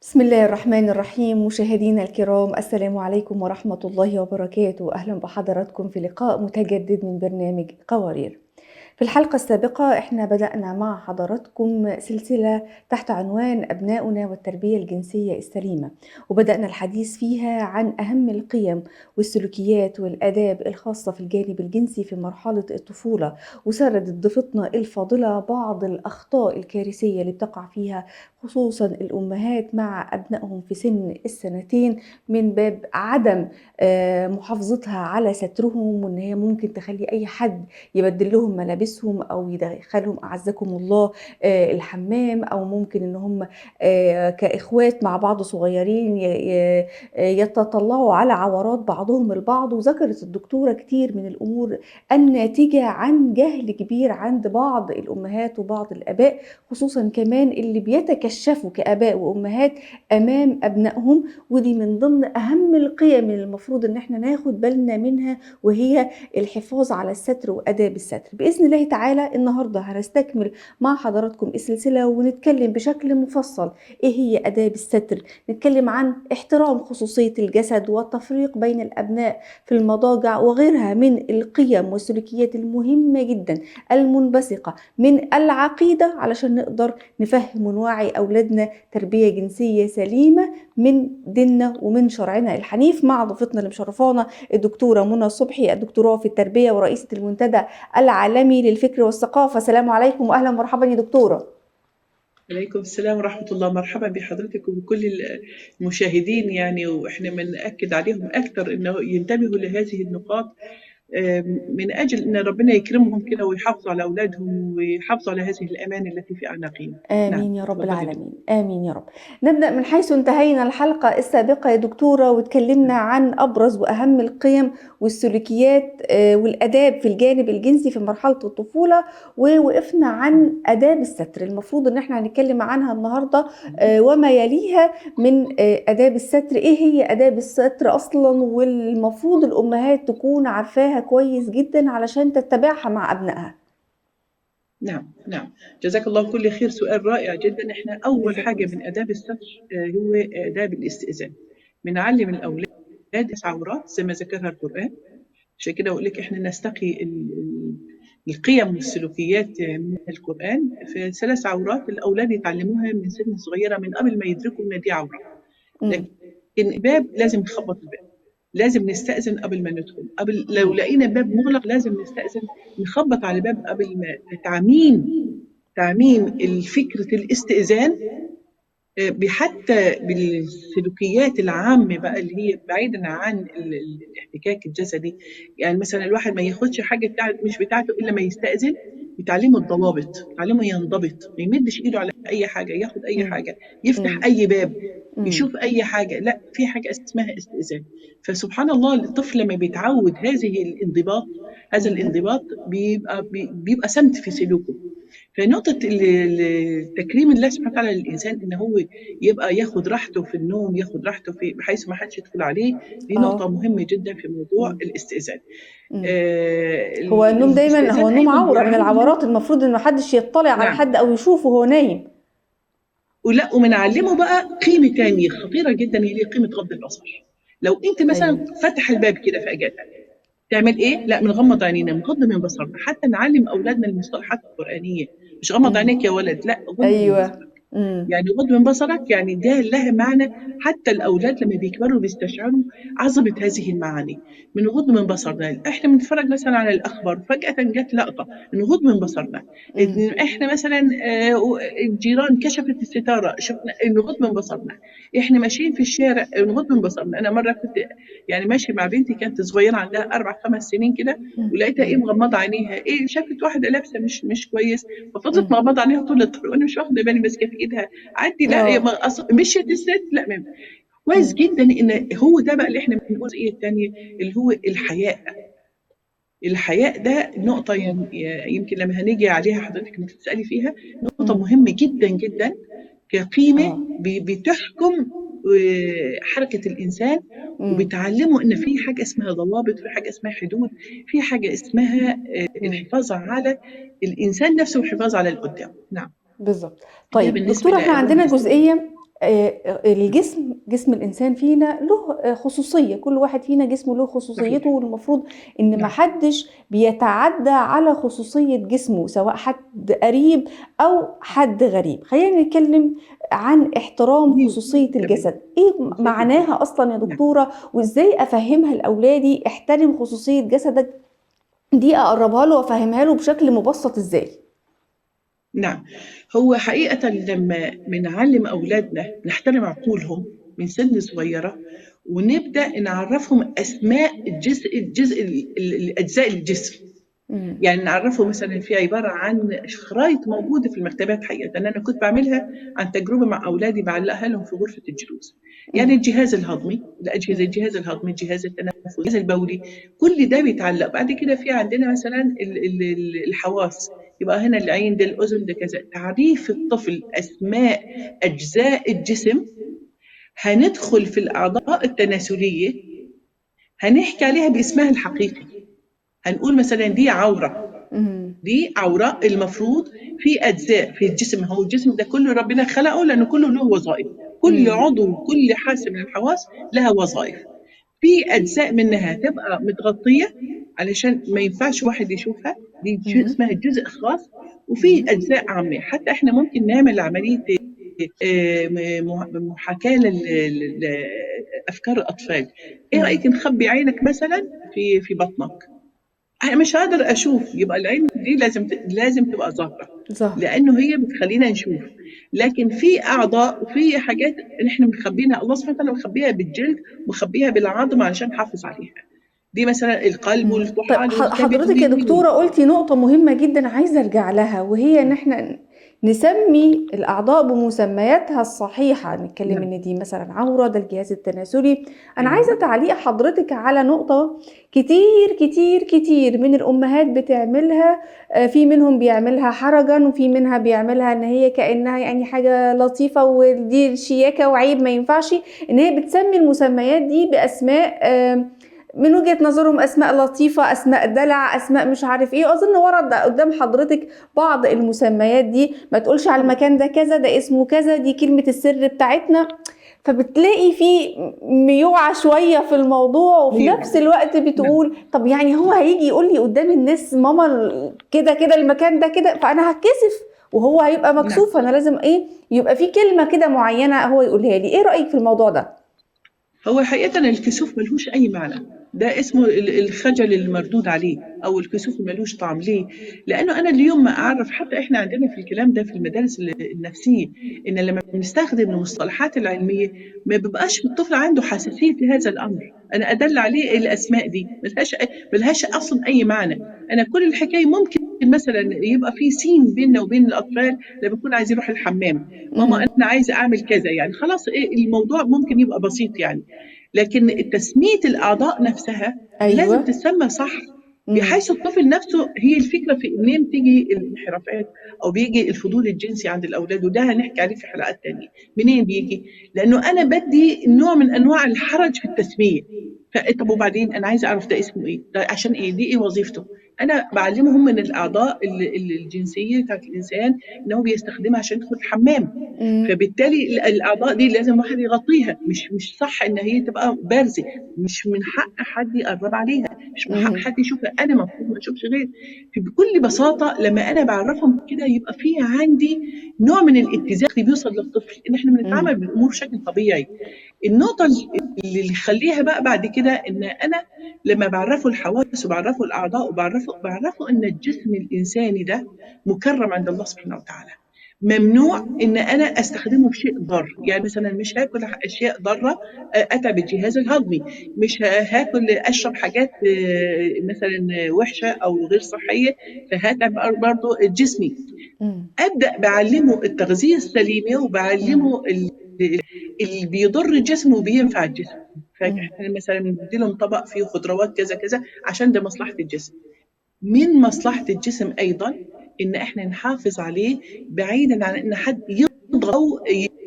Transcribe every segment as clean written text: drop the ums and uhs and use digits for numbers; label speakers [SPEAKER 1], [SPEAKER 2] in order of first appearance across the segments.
[SPEAKER 1] بسم الله الرحمن الرحيم. مشاهدينا الكرام، السلام عليكم ورحمة الله وبركاته. أهلا بحضراتكم في لقاء متجدد من برنامج قوارير. في الحلقة السابقة احنا بدأنا مع حضراتكم سلسلة تحت عنوان أبناؤنا والتربية الجنسية السليمة، وبدأنا الحديث فيها عن أهم القيم والسلوكيات والآداب الخاصة في الجانب الجنسي في مرحلة الطفولة، وسردت ضيفتنا الفاضلة بعض الأخطاء الكارثية اللي بتقع فيها خصوصا الأمهات مع أبنائهم في سن السنتين، من باب عدم محافظتها على سترهم، وإن هي ممكن تخلي أي حد يبدل لهم ملابسهم أو يدخلهم أعزكم الله الحمام، أو ممكن إن هم كإخوات مع بعض صغيرين يتطلعوا على عورات بعضهم البعض. وذكرت الدكتورة كتير من الأمور الناتجة عن جهل كبير عند بعض الأمهات وبعض الآباء، خصوصا كمان اللي بيتكشفوا كآباء وأمهات أمام أبنائهم. ودي من ضمن أهم القيم اللي المفروض إن احنا ناخد بالنا منها، وهي الحفاظ على الستر وآداب الستر. بإذن الله تعالى النهاردة هنستكمل مع حضراتكم السلسلة ونتكلم بشكل مفصل إيه هي آداب الستر. نتكلم عن احترام خصوصية الجسد والتفريق بين الأبناء في المضاجع وغيرها من القيم والسلوكيات المهمة جدا المنبثقة من العقيدة، علشان نقدر نفهم ونوعي أولادنا تربية جنسية سليمة من ديننا ومن شرعنا الحنيف. مع ضيفتنا اللي مشرفانا الدكتورة منى صبحي، الدكتوراه في التربية ورئيسة المنتدى العالمي للفكر والثقافة. السلام عليكم وأهلا مرحبا يا دكتورة.
[SPEAKER 2] عليكم السلام ورحمة الله. مرحبا بحضرتك وبكل المشاهدين، يعني وإحنا بنأكد عليهم أكثر إنه ينتبهوا لهذه النقاط، من أجل إن ربنا يكرمهم كده ويحافظوا على أولادهم ويحافظوا على هذه الأمانة التي في أعناقهم. نعم،
[SPEAKER 1] آمين يا رب
[SPEAKER 2] تفضلي
[SPEAKER 1] العالمين،
[SPEAKER 2] دكتور.
[SPEAKER 1] آمين يا رب. نبدأ من حيث انتهينا الحلقة السابقة يا دكتورة، واتكلمنا عن أبرز وأهم القيم والسلوكيات والآداب في الجانب الجنسي في مرحلة الطفولة، ووقفنا عن آداب الستر المفروض إن احنا هنتكلم عنها النهاردة وما يليها من آداب الستر. إيه هي آداب الستر أصلا، والمفروض الأمهات تكون عارفاها كويس جدا علشان تتبعها مع أبنائها؟
[SPEAKER 2] نعم نعم، جزاك الله كل خير، سؤال رائع جدا. إحنا أول
[SPEAKER 1] جزاكم
[SPEAKER 2] حاجة
[SPEAKER 1] الله.
[SPEAKER 2] من آداب الستر هو آداب الاستئذان. بنعلم الأولاد 9 عورات زي ما ذكرها القرآن. عشان كده أقول لك إحنا نستقي القيم والسلوكيات من القرآن. في 3 عورات الأولاد يتعلموها من سن صغيرة، من قبل ما يدركوا إن دي عورة.
[SPEAKER 1] مم.
[SPEAKER 2] لكن الباب لازم نخبط الباب، لازم نستأذن قبل ما ندخل. قبل لو
[SPEAKER 1] مم.
[SPEAKER 2] لقينا الباب مغلق لازم نستأذن، نخبط على الباب قبل ما. تعميم فكرة الاستئذان حتى بالسلوكيات العامة بقى، اللي هي بعيدا عن الاحتكاك الجسدي. يعني مثلا الواحد ما ياخدش حاجة مش بتاعته إلا ما يستأذن. يتعلموا الضوابط، يتعلموا ينضبط، ما يمدش إيده على أي حاجة، ياخد أي
[SPEAKER 1] مم.
[SPEAKER 2] حاجة، يفتح
[SPEAKER 1] مم.
[SPEAKER 2] أي باب،
[SPEAKER 1] مم.
[SPEAKER 2] يشوف أي حاجة. لا، في حاجة اسمها استئذان. فسبحان الله الطفل لما بيتعود هذه الانضباط، هذا
[SPEAKER 1] مم.
[SPEAKER 2] الانضباط بيبقى سمت في سلوكه. فنقطة تكريم الله سبحانه وتعالى للإنسان، إن هو يبقى ياخد راحته في النوم، ياخد راحته في بحيث ما حدش يدخل عليه. دي نقطة
[SPEAKER 1] اه.
[SPEAKER 2] مهمة جدا في موضوع
[SPEAKER 1] مم.
[SPEAKER 2] الاستئذان.
[SPEAKER 1] مم. هو النوم دايما،
[SPEAKER 2] الاستئذان
[SPEAKER 1] هو النوم
[SPEAKER 2] أيضا
[SPEAKER 1] عورة من
[SPEAKER 2] بيعلمنا.
[SPEAKER 1] العورات، المفروض ان محدش يطلع على
[SPEAKER 2] نعم،
[SPEAKER 1] حد او يشوفه وهو نايم.
[SPEAKER 2] ولا وبنعلمه بقى قيمة تانية خطيرة جدا، هي قيمة غض البصر. لو أنت مثلا
[SPEAKER 1] ايوه.
[SPEAKER 2] فتح الباب كده فجأة، تعمل إيه؟ لا، بنغمض عينينا، بنغض من بصرنا، حتى نعلم أولادنا المصطلحات القرآنية. مش غمض
[SPEAKER 1] مم.
[SPEAKER 2] عينيك يا ولد، لا، غض من
[SPEAKER 1] ايوه.
[SPEAKER 2] بصرك.
[SPEAKER 1] مم.
[SPEAKER 2] يعني غض من بصرك، يعني ده لها معنى. حتى الأولاد لما بيكبروا بيستشعروا عظمة هذه المعاني. بنغض من بصرنا. احنا بنتفرج مثلا على الأخبار، فجأة جت لقطة، نغض من بصرنا.
[SPEAKER 1] مم.
[SPEAKER 2] احنا مثلا الجيران كشفت الستارة، شفنا، نغض من بصرنا. احنا ماشيين في الشارع، نغض من بصرنا. أنا مرة كنت يعني ماشية مع بنتي، كانت صغيرة عندها 4 5 سنين كده، ولقيتها
[SPEAKER 1] مم.
[SPEAKER 2] مغمضة عينيها، شافت واحدة لابسة مش كويس، ففضلت
[SPEAKER 1] مم.
[SPEAKER 2] مغمضة عينيها طول الطريق وأنا مش واخدة بالي، ماسكة في إيدها. عدي، لا يا
[SPEAKER 1] اه.
[SPEAKER 2] ما مشيت الست، لا كويس
[SPEAKER 1] مم.
[SPEAKER 2] جدا. ان هو ده بقى اللي احنا بنقول ايه الثانيه، اللي هو الحياء. الحياء ده نقطه
[SPEAKER 1] مم.
[SPEAKER 2] يمكن لما هنيجي عليها حضرتك انك تسالي فيها، نقطه
[SPEAKER 1] مم.
[SPEAKER 2] مهمه جدا جدا كقيمه
[SPEAKER 1] اه.
[SPEAKER 2] بتحكم حركه الانسان.
[SPEAKER 1] مم.
[SPEAKER 2] وبتعلمه ان في حاجه اسمها ضوابط، في حاجه اسمها حدود، في حاجه اسمها
[SPEAKER 1] مم.
[SPEAKER 2] الحفاظ على الانسان نفسه والحفاظ على اللي قدامه. نعم،
[SPEAKER 1] بالظبط.
[SPEAKER 2] ده
[SPEAKER 1] طيب
[SPEAKER 2] بالنسبه
[SPEAKER 1] دكتورة، احنا
[SPEAKER 2] لاداب
[SPEAKER 1] عندنا
[SPEAKER 2] الاستئذان.
[SPEAKER 1] جزئية جسم الإنسان فينا له خصوصية، كل واحد فينا جسمه له خصوصيته،
[SPEAKER 2] صحيح.
[SPEAKER 1] والمفروض إن ما
[SPEAKER 2] نعم.
[SPEAKER 1] حدش بيتعدى على خصوصية جسمه، سواء حد قريب أو حد غريب. خلينا نتكلم عن احترام خصوصية
[SPEAKER 2] تمام.
[SPEAKER 1] الجسد. إيه
[SPEAKER 2] خصوصية الجسم.
[SPEAKER 1] معناها أصلا يا
[SPEAKER 2] نعم.
[SPEAKER 1] دكتورة؟ وإزاي أفهمها لأولادي احترم خصوصية جسدك دي؟ أقربها له وأفهمها له بشكل مبسط إزاي؟
[SPEAKER 2] نعم، هو حقيقة لما بنعلم أولادنا نحترم عقولهم من سن صغيرة، ونبدأ نعرفهم أسماء أجزاء الجسم. يعني نعرفه مثلا في عبارة عن خرائط موجودة في المكتبات. حقيقة أنا كنت بعملها عن تجربة مع أولادي، بعلقها لهم في غرفة الجلوس. يعني الجهاز الهضمي، الأجهزة، الجهاز الهضمي، الجهاز التنفسي، الجهاز البولي، كل ده بيتعلق. بعد كده في عندنا مثلا الحواس، يبقى هنا العين، ده الأذن، ده كذا. تعريف الطفل أسماء أجزاء الجسم، هندخل في الأعضاء التناسلية، هنحكي عليها باسمها الحقيقي. هنقول مثلا دي عورة، دي عورة. المفروض في أجزاء في الجسم، هو الجسم ده كله ربنا خلقه لأنه كله له وظائف. كل عضو، كل حاسة من الحواس لها وظائف. في أجزاء منها تبقى متغطية علشان ما ينفعش واحد يشوفها، دي اسمها الجزء الخاص. وفي أجزاء عامة، حتى إحنا ممكن نعمل عملية محاكاة لأفكار الأطفال. إيه رأيك نخبي عينك مثلا في بطنك؟ أنا مش قادر أشوف، يبقى العين دي لازم تبقى ظاهرة، لأنه هي بتخلينا نشوف. لكن في أعضاء وفي حاجات نحن مخبينها، الله سبحانه وتعالى مخبيها بالجلد، مخبيها بالعظم علشان نحافظ عليها. دي مثلا القلب
[SPEAKER 1] طيب
[SPEAKER 2] والطحال والكبد
[SPEAKER 1] حضرتك يا دكتورة قلتي نقطة مهمة جدا عايزة ارجع لها، وهي ان احنا نسمي الأعضاء بمسمياتها الصحيحة. نتكلم
[SPEAKER 2] نعم.
[SPEAKER 1] ان دي مثلا عورة، ده الجهاز التناسلي. انا
[SPEAKER 2] أيوة.
[SPEAKER 1] عايزة تعليق حضرتك على نقطة كتير كتير كتير من الأمهات بتعملها. في منهم بيعملها حرجا، وفي منها بيعملها ان هي كأنها يعني حاجة لطيفة ودي شياكة وعيب ما ينفعش، ان هي بتسمي المسميات دي بأسماء من وجهة نظرهم أسماء لطيفة، أسماء دلع، أسماء مش عارف إيه. أظن ورد قدام حضرتك بعض المسميات دي. ما تقولش على المكان ده كذا، ده اسمه كذا، دي كلمة السر بتاعتنا. فبتلاقي في ميوعة شوية في الموضوع، وفي نفس الوقت بتقول طب يعني هو هيجي يقول لي قدام الناس ماما كده كده المكان ده كده، فأنا هتكسف وهو هيبقى مكسوف. أنا لازم إيه، يبقى في كلمة كده معينة هو يقولها لي. إيه رأيك في الموضوع ده؟
[SPEAKER 2] هو حقيقة الكسوف ملهوش أي معنى، ده اسمه الخجل المردود عليه، أو الكسوف ملهوش طعم. ليه؟ لأنه أنا اليوم ما أعرف، حتى إحنا عندنا في الكلام ده في المدارس النفسية، إن لما بنستخدم المصطلحات العلمية ما بيبقاش الطفل عنده حساسية لهذا الأمر. أنا أدل عليه الأسماء دي ملهاش أصلا أي معنى. أنا كل الحكاية ممكن مثلا يبقى في سين بيننا وبين الأطفال لما يكون عايز يروح الحمام، ماما أنا عايزة أعمل كذا، يعني خلاص إيه الموضوع ممكن يبقى بسيط يعني. لكن تسمية الأعضاء نفسها لازم تسمى صح، بحيث الطفل نفسه. هي الفكرة في منين تيجي الانحرافات أو بيجي الفضول الجنسي عند الأولاد، وده هنحكي عليه في حلقات تانية. منين بيجي؟ لأنه أنا بدي نوع من أنواع الحرج في التسمية. طب وبعدين أنا عايزة أعرف ده اسمه إيه؟ ده عشان إيه؟ دي إيه وظيفته؟ أنا بعلمهم من الأعضاء الجنسية بتاعت الإنسان إنه بيستخدمها عشان يدخل الحمام. فبالتالي الأعضاء دي لازم واحد يغطيها. مش صح إن هي تبقى بارزة، مش من حق حد يقرب عليها، مش من حق حد يشوفها. أنا المفروض ما أشوفش غير. بكل بساطة لما أنا بعرفهم كده يبقى في عندي نوع من الاتزان اللي بيوصل للطفل، إن إحنا بنتعامل بالأمور بشكل طبيعي. النقطة اللي يخليها بقى بعد كده إن أنا لما بعرفه الحواس وبعرفه الأعضاء وبعرفه إن الجسم الإنساني ده مكرم عند الله سبحانه وتعالى. ممنوع ان انا استخدمه في شيء ضار. يعني مثلا مش هاكل اشياء ضاره اتعب الجهاز الهضمي، مش هاكل اشرب حاجات مثلا وحشه او غير صحيه فهتعب برضه جسمي. ابدا بعلمه التغذيه السليمه، وبعلمه اللي بيضر الجسم وبينفع الجسم. فاحنا مثلا بنديلهم طبق فيه خضروات كذا كذا عشان ده مصلحه الجسم. من مصلحة الجسم أيضا إن إحنا نحافظ عليه بعيدا عن إن حد يضغط أو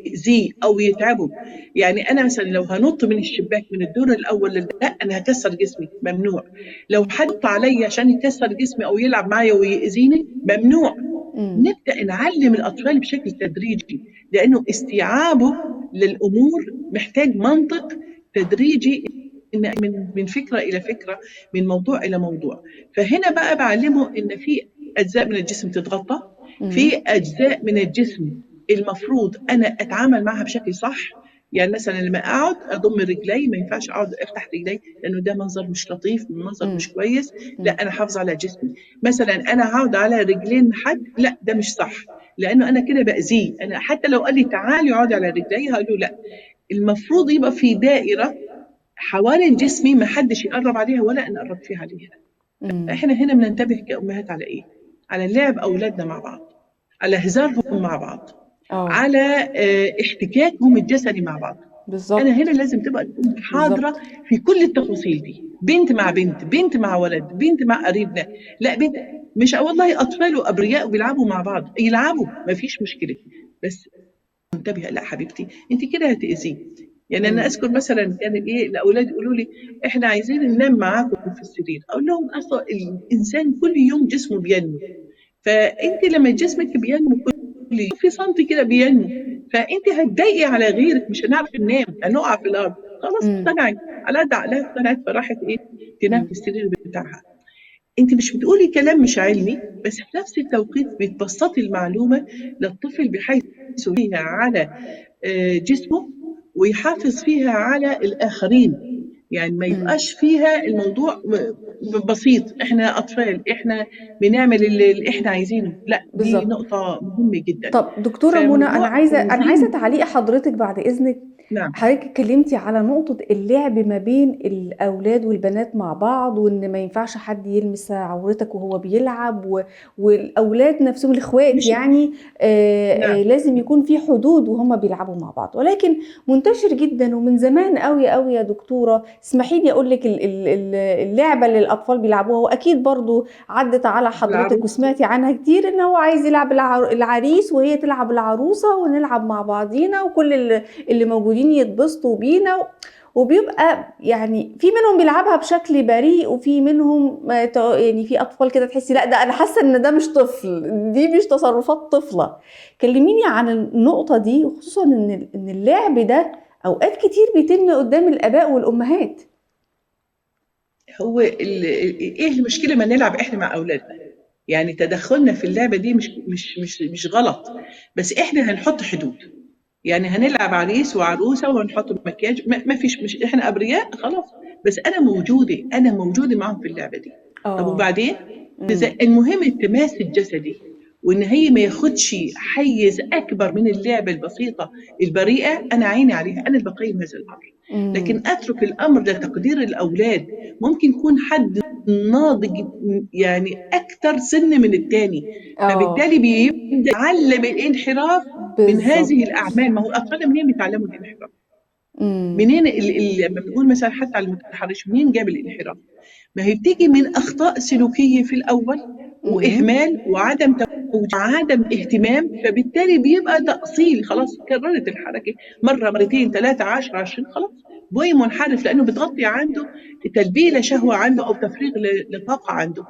[SPEAKER 2] يأذيه أو يتعبه. يعني أنا مثلا لو هنط من الشباك من الدور الأول لا، أنا هكسر جسمي، ممنوع. لو حد نط عليا عشان يكسر جسمي أو يلعب معايا ويأذيني، ممنوع. نبدأ نعلم الأطفال بشكل تدريجي، لأنه استيعابه للأمور محتاج منطق تدريجي، من فكرة إلى فكرة، من موضوع إلى موضوع. فهنا بقى بعلمه إن في أجزاء من الجسم تتغطى، في أجزاء من الجسم المفروض أنا أتعامل معها بشكل صح. يعني مثلا لما أقعد أضم رجلي، ما ينفعش أقعد أفتح رجلي لأنه ده منظر مش لطيف، منظر مش كويس. لا، أنا حافظ على جسمي. مثلا أنا هقعد على رجلين حد، لا ده مش صح، لأنه أنا كده بأذيه. أنا حتى لو قال لي تعالي اقعدي على رجلي هقول له لا، المفروض يبقى في دائرة حوالين جسمي ما حدش يقرب عليها ولا أنا أقرب فيها عليها. إحنا هنا بننتبه كأمهات على إيه؟ على لعب أولادنا مع بعض، على هزارهم مع بعض، على احتكاكهم الجسدي مع بعض. أنا هنا
[SPEAKER 1] بالظبط.
[SPEAKER 2] لازم تبقى الأم حاضرة في كل التفاصيل دي، بنت مع بنت، بنت مع ولد، بنت مع قريبنا، لا بنت مش والله أطفال وأبرياء وبيلعبوا مع بعض، يلعبوا ما فيش مشكلة، بس منتبهة. لا حبيبتي أنت كده هتأذيه. يعني أنا أذكر مثلا كان إيه الأولاد يقولوا لي إحنا عايزين ننام معاكم في السرير، أقول لهم أصلا الإنسان كل يوم جسمه بينمو، فأنت لما جسمك بينمو كل يوم في سنتي كده بينمو، فأنت هتضايقي على غيرك، مش هنعرف ننام، هنقع في الأرض. خلاص اقتنعت، على قد عقلها اقتنعت، فراحت إيه تنام في السرير بتاعها. أنت مش بتقولي كلام مش علمي، بس في نفس التوقيت بتبسطي المعلومة للطفل بحيث فيها على جسمه، ويحافظ فيها على الآخرين. يعني ما يبقاش فيها الموضوع بسيط، احنا أطفال، احنا بنعمل اللي احنا عايزينه، لا دي
[SPEAKER 1] بالظبط.
[SPEAKER 2] نقطة مهمة جدا.
[SPEAKER 1] طب دكتورة منى، أنا
[SPEAKER 2] فموضوع
[SPEAKER 1] عايزة
[SPEAKER 2] تنظيم.
[SPEAKER 1] تعليق حضرتك بعد إذنك.
[SPEAKER 2] نعم.
[SPEAKER 1] حضرتك اتكلمتي على نقطة اللعب ما بين الأولاد والبنات مع بعض، وإن ما ينفعش حد يلمس عورتك وهو بيلعب، والأولاد نفسهم الإخوات
[SPEAKER 2] مش.
[SPEAKER 1] يعني
[SPEAKER 2] نعم.
[SPEAKER 1] لازم يكون في حدود وهم بيلعبوا مع بعض. ولكن منتشر جدا ومن زمان قوي قوي يا دكتورة، اسمحي لي أقول لك اللعبة اللي الأطفال بيلعبوها، وأكيد برضو عدت على حضرتك
[SPEAKER 2] العروس.
[SPEAKER 1] وسمعتي عنها كتير، إن هو عايز يلعب العريس وهي تلعب العروسة ونلعب مع بعضينا، وكل اللي موجودين يتبسطوا بينا. وبيبقى يعني في منهم بيلعبها بشكل بريء، وفي منهم يعني في اطفال كده تحسي لا ده انا حاسه ان ده مش طفل، دي مش تصرفات طفله. كلميني عن النقطه دي، وخصوصا ان اللعب ده اوقات كتير بيتم قدام الاباء والامهات.
[SPEAKER 2] هو ايه المشكلة ما نلعب احنا مع اولادنا؟ يعني تدخلنا في اللعبة دي مش غلط، بس احنا هنحط حدود. يعني هنلعب عريس وعروسة وهنحط مكياج، ما فيش، مش احنا ابرياء خلاص، بس انا موجودة معهم في اللعبة دي. طب
[SPEAKER 1] اه.
[SPEAKER 2] وبعدين المهم التماس الجسدي، وان هي ما ياخدش حيز اكبر من اللعبة البسيطة البريئة. انا عيني عليها، انا اللي بقيم هذا الامر، لكن اترك الامر لتقدير الاولاد. ممكن يكون حد ناضج يعني اكثر سن من الثاني،
[SPEAKER 1] اه.
[SPEAKER 2] فبالتالي بيبدا يتعلم الانحراف من هذه
[SPEAKER 1] بالظبط.
[SPEAKER 2] الأعمال. ما هو الأطفال منين بيتعلموا الانحراف؟
[SPEAKER 1] امم.
[SPEAKER 2] منين لما بنقول مثلا حتى على المتحرش، منين جاب الانحراف؟ ما هي بتيجي من أخطاء سلوكية في الأول، وإهمال وعدم توجيه وعدم اهتمام، فبالتالي بيبقى تأصيل. خلاص كررت الحركة مرة مرتين ثلاثة 10 20، خلاص بوي منحرف، لأنه بتغطي عنده تلبية لشهوة عنده أو تفريغ لطاقة عنده.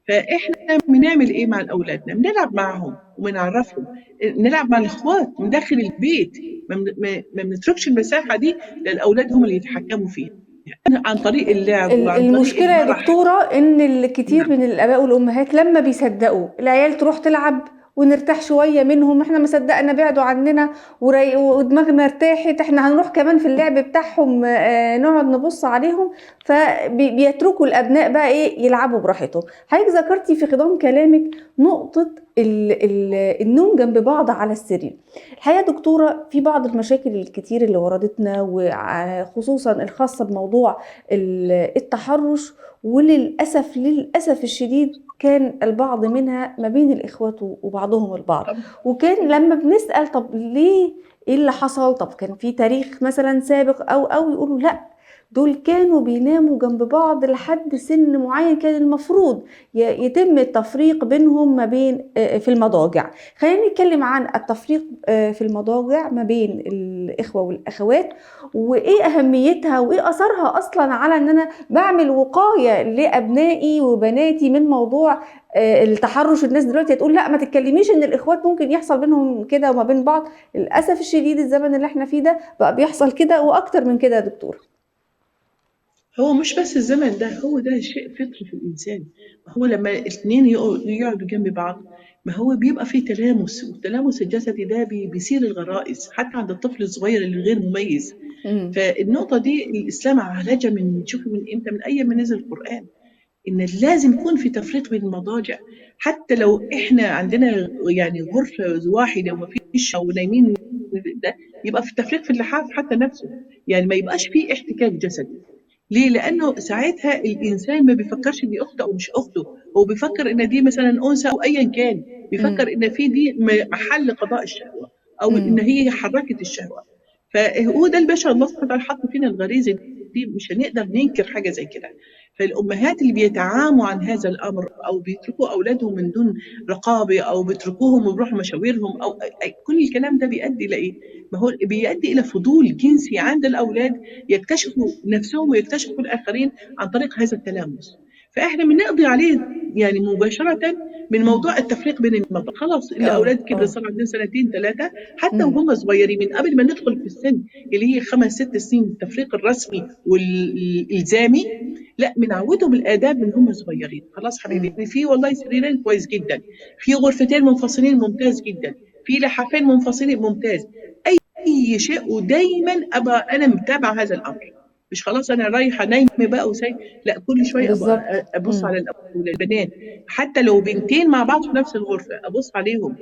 [SPEAKER 2] فإحنا بنعمل إيه مع أولادنا؟ بنلعب معهم وبنعرفهم، نلعب مع الإخوات من داخل البيت، ما بنتركش المساحة دي للأولاد هم اللي يتحكموا فيها، عن طريق اللعب وعن طريق
[SPEAKER 1] المشكلة يا
[SPEAKER 2] المرح.
[SPEAKER 1] دكتورة إن الكتير
[SPEAKER 2] نعم.
[SPEAKER 1] من الآباء والأمهات لما بيصدقوا العيال تروح تلعب ونرتاح شوية منهم، احنا ما صدقنا بعدوا عننا ودماغنا ارتاحت، احنا هنروح كمان في اللعب بتاعهم نقعد نبص عليهم، فبيتركوا الأبناء بقى ايه يلعبوا براحتهم. حضرتك ذكرتي في خضم كلامك نقطة النوم جنب بعض على السرير. الحقيقة دكتورة في بعض المشاكل الكتير اللي وردتنا، وخصوصا الخاصة بموضوع التحرش، للأسف الشديد كان البعض منها ما بين الإخوات وبعضهم البعض.
[SPEAKER 2] طبعا.
[SPEAKER 1] وكان لما بنسأل طب ليه، ايه اللي حصل، طب كان في تاريخ مثلا سابق او يقولوا لا، دول كانوا بيناموا جنب بعض لحد سن معين كان المفروض يتم التفريق بينهم ما بين في المضاجع. خلينا نتكلم عن التفريق في المضاجع ما بين الإخوة والأخوات، وإيه أهميتها وإيه أثرها أصلا على إن أنا بعمل وقاية لأبنائي وبناتي من موضوع التحرش. الناس دلوقتي هتقول لا ما تتكلميش ان الاخوات ممكن يحصل بينهم كده وما بين بعض. للاسف الشديد الزمن اللي احنا فيه ده بقى بيحصل كده واكتر من كده يا دكتور.
[SPEAKER 2] هو مش بس الزمن ده، هو ده شيء فطري في الإنسان. ما هو لما الاثنين يقعدوا جنب بعض، ما هو بيبقى فيه تلامس، والتلامس الجسدي ده بيثير الغرائز حتى عند الطفل الصغير اللي غير مميز.
[SPEAKER 1] امم.
[SPEAKER 2] فالنقطة دي الإسلام عالجها من، شوفي من إمتى، من أيام ما نزل القرآن، إن لازم يكون في تفريق بين المضاجع. حتى لو إحنا عندنا يعني غرفة واحدة وما فيش أو نايمين، ده يبقى في تفريق في اللحاف حتى نفسه، يعني ما يبقاش فيه احتكاك جسدي. ليه؟ لأنه ساعتها الإنسان ما بيفكرش دي أخته أو مش أخته، هو بيفكر إن دي مثلا أنثى أو أيا كان، بيفكر إن في دي محل قضاء الشهوة، أو إن
[SPEAKER 1] امم.
[SPEAKER 2] هي حركت الشهوة. فهو ده البشر، الله سبحانه وتعالى حط فينا الغريزة دي، مش هنقدر ننكر حاجة زي كده. فالأمهات اللي بيتعاموا عن هذا الأمر أو بيتركوا أولادهم من دون رقابة، أو بيتركوهم ويروحوا مشاويرهم، أو كل الكلام ده بيؤدي إلى إيه؟ ما هو بيؤدي إلى فضول جنسي عند الأولاد، يكتشفوا نفسهم ويكتشفوا الآخرين عن طريق هذا التلامس. فإحنا بنقضي عليه يعني مباشرة من موضوع التفريق بين المناطق. خلاص
[SPEAKER 1] اه.
[SPEAKER 2] الأولاد كبرت،
[SPEAKER 1] اه.
[SPEAKER 2] صار عندهم سنتين ثلاثة، حتى
[SPEAKER 1] امم.
[SPEAKER 2] وهم صغيرين من قبل ما ندخل في السن اللي هي 5 6 سنين، التفريق الرسمي والإلزامي، لا بنعودهم الآداب من هم صغيرين. خلاص حبيبي،
[SPEAKER 1] امم.
[SPEAKER 2] في والله سريرين كويس جدا، في غرفتين منفصلين ممتاز جدا، في لحافين منفصلين ممتاز، أي شيء. ودايما أبقى أنا متابعة هذا الأمر، مش خلاص أنا رايحة نايمة بقى وساي، لا كل شوية
[SPEAKER 1] بالظبط.
[SPEAKER 2] أبقى أبص
[SPEAKER 1] امم.
[SPEAKER 2] على البنات، حتى لو بنتين مع بعض في نفس الغرفة أبص عليهم.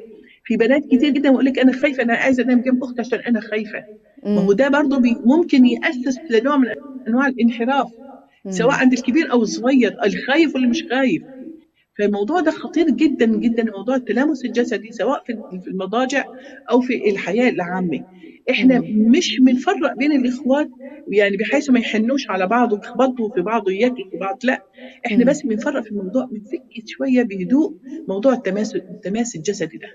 [SPEAKER 2] في بنات كتير جدا بقول لك أنا خايفة، أنا عايزة أنام جنب أختي عشان أنا خايفة. ما هو
[SPEAKER 1] امم.
[SPEAKER 2] ده برضه ممكن يأسس لنوع من أنواع الانحراف، سواء
[SPEAKER 1] امم.
[SPEAKER 2] عند الكبير أو الصغير، الخايف واللي مش خايف. فالموضوع ده خطير جدا جدا، موضوع التلامس الجسدي سواء في المضاجع او في الحياه العامه. احنا
[SPEAKER 1] امم.
[SPEAKER 2] مش بنفرق بين الاخوات يعني بحيث ما يحنوش على بعض ويخبطوا في بعض وياكلوا في بعض، لا، احنا
[SPEAKER 1] امم.
[SPEAKER 2] بس بنفرق في الموضوع، بنفك شويه بهدوء موضوع التماس الجسدي ده.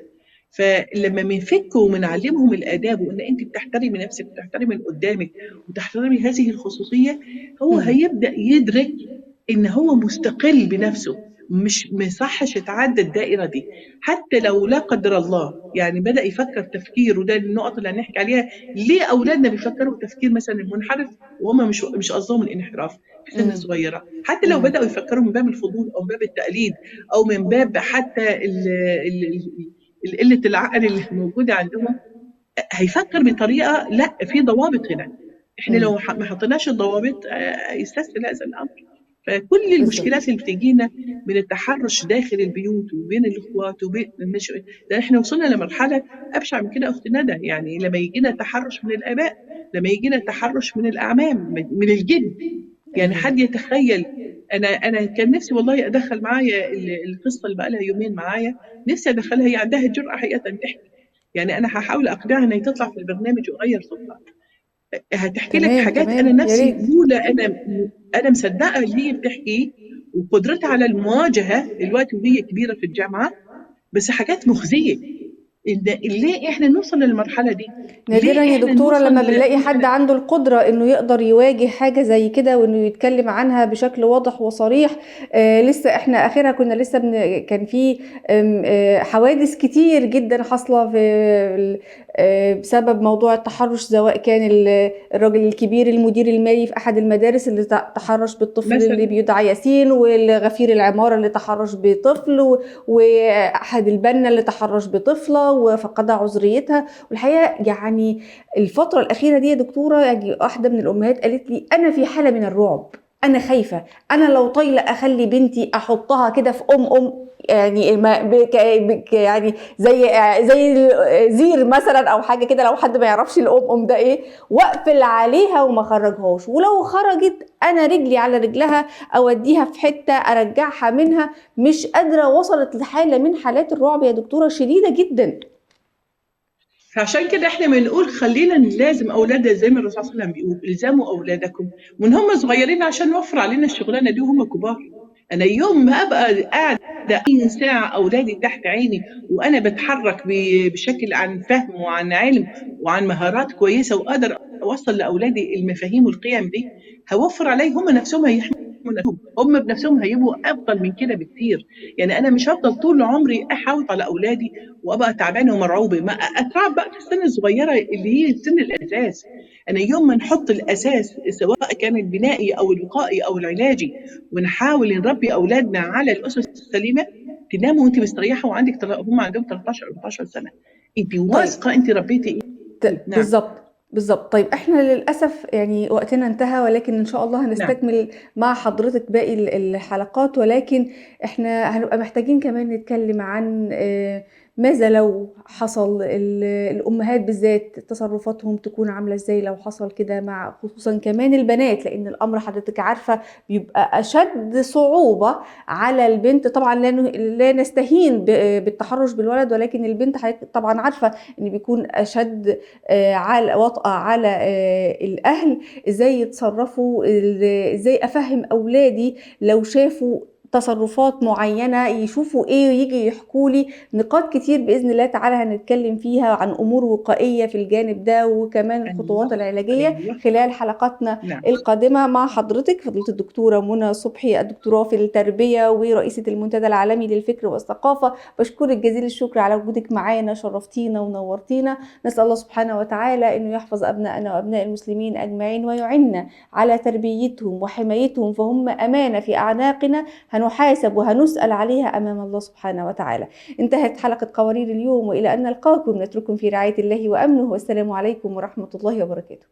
[SPEAKER 2] فلما بنفك وبنعلمهم الاداب، وان انت بتحترمي نفسك وتحترمي اللي قدامك وتحترمي هذه الخصوصيه، هو
[SPEAKER 1] امم.
[SPEAKER 2] هيبدا يدرك ان هو مستقل بنفسه، مش مصحش يتعدى الدائرة دي. حتى لو لا قدر الله يعني بدأ يفكر تفكير، وده النقط اللي هنحكي عليها، ليه أولادنا بيفكروا تفكير مثلا منحرف وهم مش قصدهم الانحراف في سن
[SPEAKER 1] امم.
[SPEAKER 2] صغيرة. حتى لو
[SPEAKER 1] امم.
[SPEAKER 2] بدأوا يفكروا من باب الفضول أو من باب التقليد أو من باب حتى قلة العقل اللي موجودة عندهم، هيفكر بطريقة لا، في ضوابط هنا. احنا لو
[SPEAKER 1] امم.
[SPEAKER 2] ما حطيناش الضوابط يستسهل هذا الامر. فكل المشكلات
[SPEAKER 1] بالظبط.
[SPEAKER 2] اللي بتجينا من التحرش داخل البيوت وبين الاخوات وبين ده احنا وصلنا لمرحله ابشع من كده اخت ندى، يعني لما يجينا تحرش من الاباء، لما يجينا تحرش من الاعمام، من الجد. يعني
[SPEAKER 1] ايوه.
[SPEAKER 2] حد يتخيل؟ انا كان نفسي والله ادخل معايا القصه اللي بقى لها يومين معايا، نفسي ادخلها، هي عندها الجرأه حقيقه تحكي. يعني انا هحاول اقنعها ان هي تطلع في البرنامج واغير صوتها، هتحكي لك
[SPEAKER 1] تمام
[SPEAKER 2] حاجات انا
[SPEAKER 1] تمام، يا
[SPEAKER 2] نفسي
[SPEAKER 1] ريت.
[SPEAKER 2] اولى انا مصدقه اللي هي بتحكيه، وقدرتها على المواجهه دلوقتي وهي كبيره في الجامعه، بس حاجات مخزيه. ليه احنا نوصل للمرحله دي؟
[SPEAKER 1] نادرا
[SPEAKER 2] ليه
[SPEAKER 1] يا
[SPEAKER 2] احنا
[SPEAKER 1] دكتورة
[SPEAKER 2] نوصل
[SPEAKER 1] لما بنلاقي
[SPEAKER 2] ان
[SPEAKER 1] حد
[SPEAKER 2] احنا
[SPEAKER 1] عنده القدرة انه يقدر يواجه حاجة زي كده وانه يتكلم عنها بشكل واضح وصريح. لسه احنا اخرها كنا لسه كان في حوادث كتير جدا حاصلة في بسبب موضوع التحرش، سواء كان الراجل الكبير المدير المالي في احد المدارس اللي تحرش بالطفل اللي
[SPEAKER 2] مثلا
[SPEAKER 1] بيدعى ياسين، والغفير العمارة اللي تحرش بطفل، واحد البنا اللي تحرش بطفلة وفقدها عذريتها. والحقيقه يعني الفتره الاخيره دي يا دكتوره، يعني واحده من الامهات قالت لي انا في حاله من الرعب، انا خايفه، انا لو طايله اخلي بنتي احطها كده في يعني ما يعني زي زير مثلا او حاجه كده، لو حد ما يعرفش ده ايه، واقفل عليها وما خرجهاش، ولو خرجت انا رجلي على رجلها اوديها في حته ارجعها منها. مش قادره، وصلت لحاله من حالات الرعب يا دكتوره شديده جدا.
[SPEAKER 2] فعشان كده احنا بنقول خلينا نلازم اولادنا زي ما الرسول صلى الله عليه وسلم بيقول الزموا اولادكم من هم صغيرين عشان نوفر علينا الشغلانه دي وهم كبار. انا يوم ما ابقى قاعده 40 ساعه اولادي تحت عيني وانا بتحرك بشكل عن فهم وعن علم وعن مهارات كويسه واقدر اوصل لاولادي المفاهيم والقيم دي، هوفر عليهم هم نفسهم هيحموا نفسهم، هم بنفسهم هيبقوا افضل من كده بكتير. يعني انا مش هفضل طول عمري احاول على اولادي وابقى تعبانه ومرعوبه، ما اتعب بقى في السن الصغيره اللي هي سن الاساس. انا يوم ما نحط الاساس سواء كان البنائي او الوقائي او العلاجي ونحاول نربي اولادنا على الاسس السليمه، تناموا وانت مستريحه وعندك هم عندهم 13 14 سنه، انت
[SPEAKER 1] طيب
[SPEAKER 2] واثقه انت ربيتي ايه. نعم.
[SPEAKER 1] بالضبط، بالضبط. طيب إحنا للأسف يعني وقتنا انتهى، ولكن إن شاء الله
[SPEAKER 2] نعم.
[SPEAKER 1] هنستكمل مع حضرتك باقي الحلقات، ولكن إحنا هنبقى محتاجين كمان نتكلم عن ماذا لو حصل الأمهات بالذات تصرفاتهم تكون عاملة إزاي لو حصل كده، مع خصوصًا كمان البنات، لأن الأمر حضرتك عارفة بيبقى أشد صعوبة على البنت. طبعًا لا نستهين بالتحرش بالولد، ولكن البنت حضرتك طبعًا عارفة إن بيكون أشد وطأة على الأهل. إزاي يتصرفوا، إزاي أفهم أولادي لو شافوا تصرفات معينة، يشوفوا إيه ويجي يحكوا لي. نقاط كتير بإذن الله تعالى هنتكلم فيها عن أمور وقائية في الجانب ده، وكمان الخطوات
[SPEAKER 2] ايوه.
[SPEAKER 1] العلاجية
[SPEAKER 2] ايوه.
[SPEAKER 1] خلال حلقاتنا
[SPEAKER 2] نعم.
[SPEAKER 1] القادمة مع حضرتك فضيلة الدكتورة منى صبحي، الدكتوراه في التربية ورئيسة المنتدى العالمي للفكر والثقافة. بشكرك جزيل الشكر على وجودك معانا، شرفتينا ونورتينا. نسأل الله سبحانه وتعالى أنه يحفظ أبنائنا وأبناء المسلمين أجمعين، ويعيننا على تربيتهم وحمايتهم، فهم أمانة في أعناقنا هنحاسب وهنسأل عليها أمام الله سبحانه وتعالى. انتهت حلقة قوارير اليوم، وإلى أن نلقاكم نترككم في رعاية الله وأمنه، والسلام عليكم ورحمة الله وبركاته.